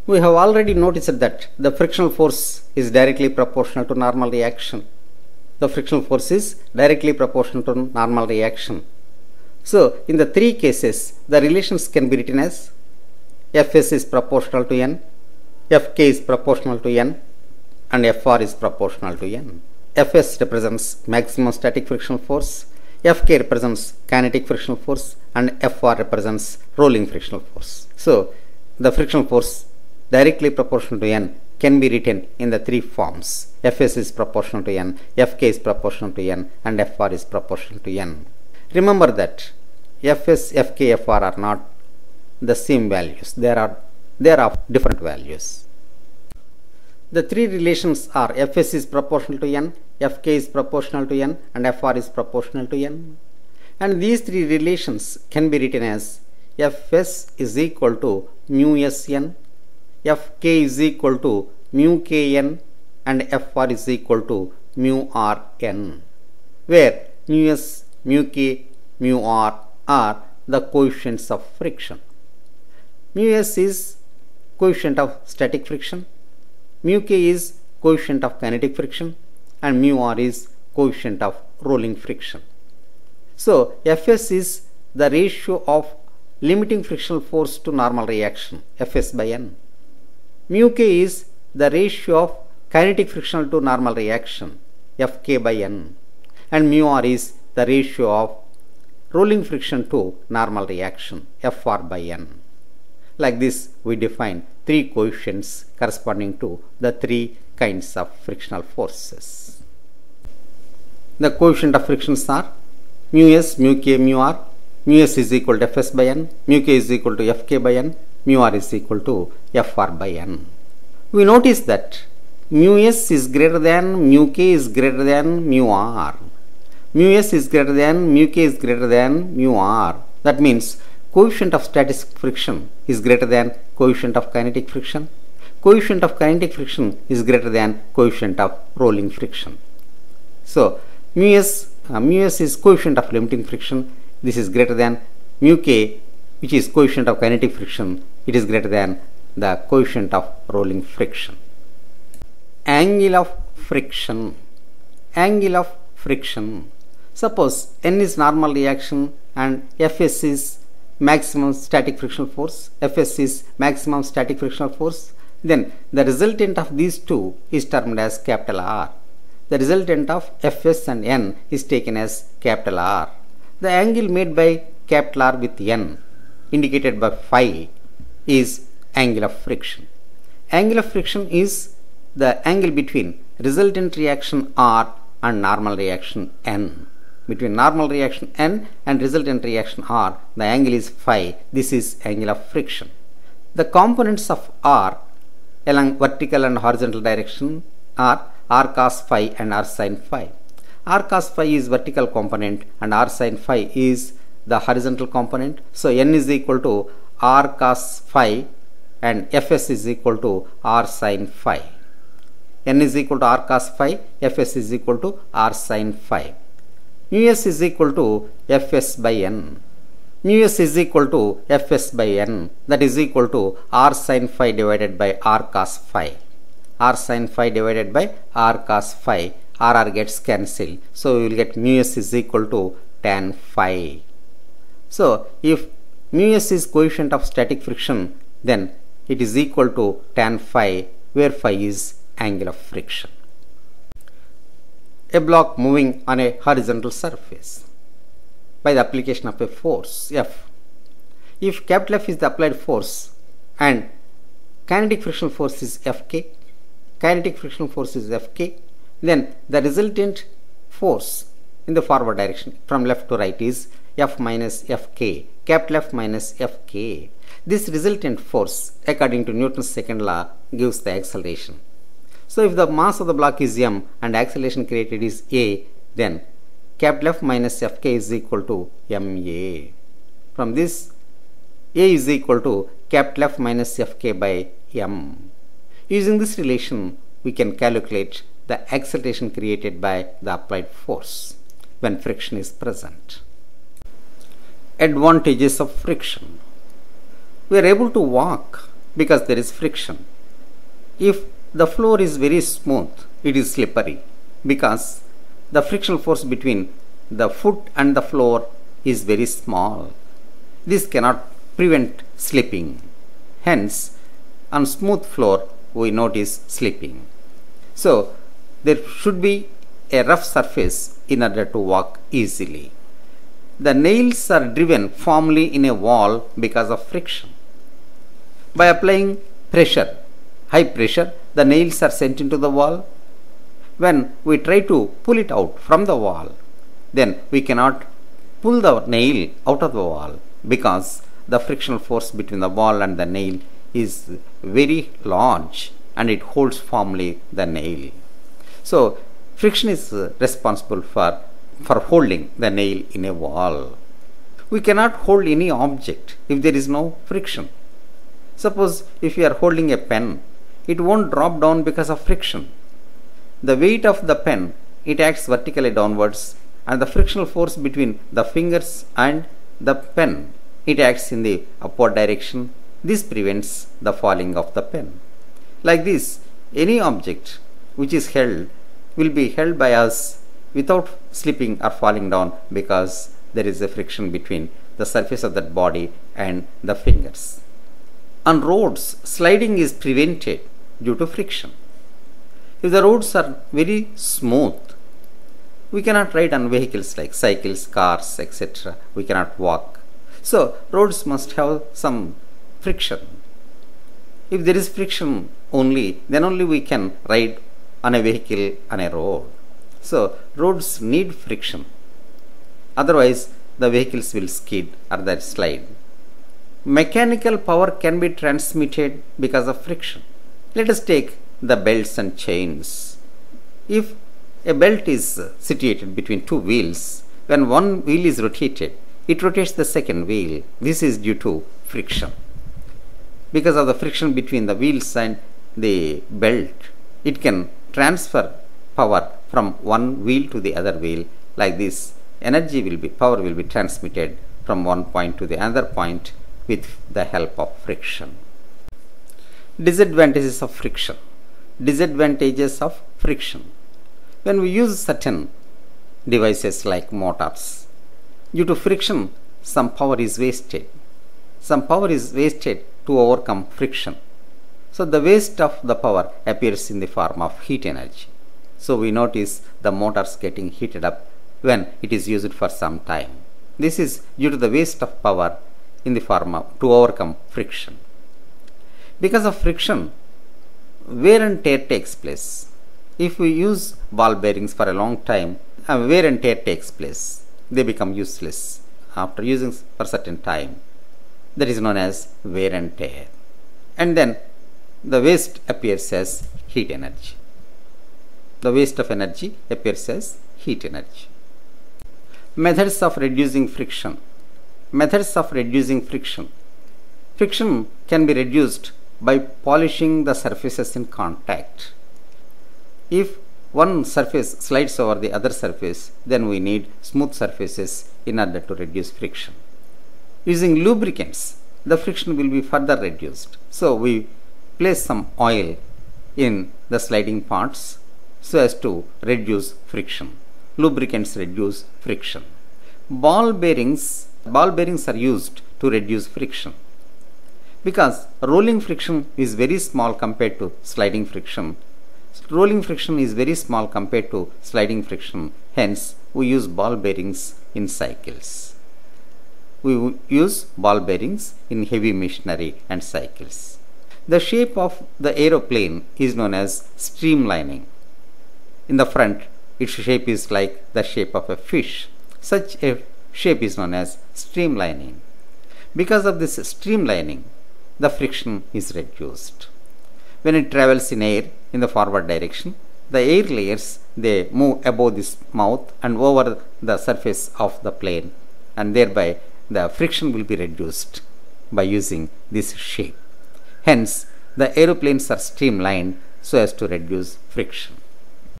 We have already noticed that the frictional force is directly proportional to normal reaction. The frictional force is directly proportional to normal reaction. So, in the three cases, the relations can be written as Fs is proportional to n, Fk is proportional to n, and Fr is proportional to n. Fs represents maximum static frictional force, Fk represents kinetic frictional force, and Fr represents rolling frictional force. So, the frictional force directly proportional to n can be written in the three forms. Fs is proportional to n, Fk is proportional to n, and Fr is proportional to n. Remember that Fs, Fk, Fr are not the same values. They are of different values. The three relations are Fs is proportional to n, Fk is proportional to n, and Fr is proportional to n. And these three relations can be written as Fs is equal to mu Sn, Fk is equal to mu Kn, and Fr is equal to mu Rn, where mu S, mu K, mu R are the coefficients of friction. Mu S is coefficient of static friction, mu K is coefficient of kinetic friction, and mu R is coefficient of rolling friction. So, Fs is the ratio of limiting frictional force to normal reaction, Fs by n. Mu K is the ratio of kinetic frictional to normal reaction, Fk by n. And mu R is the ratio of rolling friction to normal reaction, Fr by n. Like this, we define three coefficients corresponding to the three kinds of frictional forces. The coefficient of frictions are mu S, mu K, mu R. Mu S is equal to Fs by n, mu K is equal to Fk by n, mu R is equal to Fr by n. We notice that mu S is greater than, mu K is greater than mu R. Mu S is greater than, mu K is greater than mu R. That means coefficient of static friction is greater than coefficient of kinetic friction. Coefficient of kinetic friction is greater than coefficient of rolling friction. So, mu S is coefficient of limiting friction. This is greater than mu K, which is coefficient of kinetic friction. It is greater than the coefficient of rolling friction. Angle of friction. Angle of friction. Suppose n is normal reaction and Fs is maximum static frictional force, Fs is maximum static frictional force, then the resultant of these two is termed as capital R. The resultant of Fs and n is taken as capital R. The angle made by capital R with n, indicated by phi, is angle of friction. Angle of friction is the angle between resultant reaction R and normal reaction n. Between normal reaction n and resultant reaction R, the angle is phi. This is angle of friction. The components of R along vertical and horizontal direction are R cos phi and R sin phi. R cos phi is vertical component and R sin phi is the horizontal component. So, n is equal to R cos phi and Fs is equal to R sin phi. N is equal to R cos phi, Fs is equal to R sin phi. Mu S is equal to Fs by n. Mu S is equal to Fs by n, that is equal to R sin phi divided by R cos phi. R sin phi divided by R cos phi. R gets cancelled. So, we will get mu S is equal to tan phi. So, if mu S is coefficient of static friction, then it is equal to tan phi, where phi is angle of friction. A block moving on a horizontal surface by the application of a force F. If capital F is the applied force and kinetic frictional force is Fk, then the resultant force in the forward direction from left to right is F minus Fk, capital F minus Fk. This resultant force, according to Newton's second law, gives the acceleration. So, if the mass of the block is m and acceleration created is a, then capital F minus Fk is equal to ma. From this, a is equal to capital F minus Fk by m. Using this relation, we can calculate the acceleration created by the applied force when friction is present. Advantages of friction. We are able to walk because there is friction. If the floor is very smooth, it is slippery because the frictional force between the foot and the floor is very small. This cannot prevent slipping. Hence, on smooth floor we notice slipping. So, there should be a rough surface in order to walk easily. The nails are driven firmly in a wall because of friction. By applying pressure, high pressure, the nails are sent into the wall. When we try to pull it out from the wall, then we cannot pull the nail out of the wall because the frictional force between the wall and the nail is very large and it holds firmly the nail. So, friction is responsible for holding the nail in a wall. We cannot hold any object if there is no friction. Suppose if you are holding a pen, it won't drop down because of friction. The weight of the pen, it acts vertically downwards, and the frictional force between the fingers and the pen, it acts in the upward direction. This prevents the falling of the pen. Like this, any object which is held will be held by us without slipping or falling down because there is a friction between the surface of that body and the fingers. On roads, sliding is prevented due to friction. If the roads are very smooth, we cannot ride on vehicles like cycles, cars, etc. We cannot walk. So, roads must have some friction. If there is friction only, then only we can ride on a vehicle on a road. So, roads need friction. Otherwise, the vehicles will skid or that slide. Mechanical power can be transmitted because of friction. Let us take the belts and chains. If a belt is situated between two wheels, when one wheel is rotated, it rotates the second wheel. This is due to friction. Because of the friction between the wheels and the belt, it can transfer power from one wheel to the other wheel. Like this, power will be transmitted from one point to the other point with the help of friction. Disadvantages of friction. Disadvantages of friction. When we use certain devices like motors, due to friction, some power is wasted. Some power is wasted to overcome friction. So, the waste of the power appears in the form of heat energy. So, we notice the motors getting heated up when it is used for some time. This is due to the waste of power in the form of to overcome friction. Because of friction, wear and tear takes place. If we use ball bearings for a long time, wear and tear takes place. They become useless after using for a certain time. That is known as wear and tear. And then the waste appears as heat energy. The waste of energy appears as heat energy. Methods of reducing friction. Methods of reducing friction. Friction can be reduced by polishing the surfaces in contact. If one surface slides over the other surface, then we need smooth surfaces in order to reduce friction. Using lubricants, the friction will be further reduced. So, we place some oil in the sliding parts so as to reduce friction. Lubricants reduce friction. Ball bearings are used to reduce friction. Because rolling friction is very small compared to sliding friction. Rolling friction is very small compared to sliding friction. Hence, we use ball bearings in cycles. We use ball bearings in heavy machinery and cycles. The shape of the aeroplane is known as streamlining. In the front, its shape is like the shape of a fish. Such a shape is known as streamlining. Because of this streamlining, the friction is reduced. When it travels in air in the forward direction, the air layers, they move above this mouth and over the surface of the plane, and thereby the friction will be reduced by using this shape. Hence, the aeroplanes are streamlined so as to reduce friction.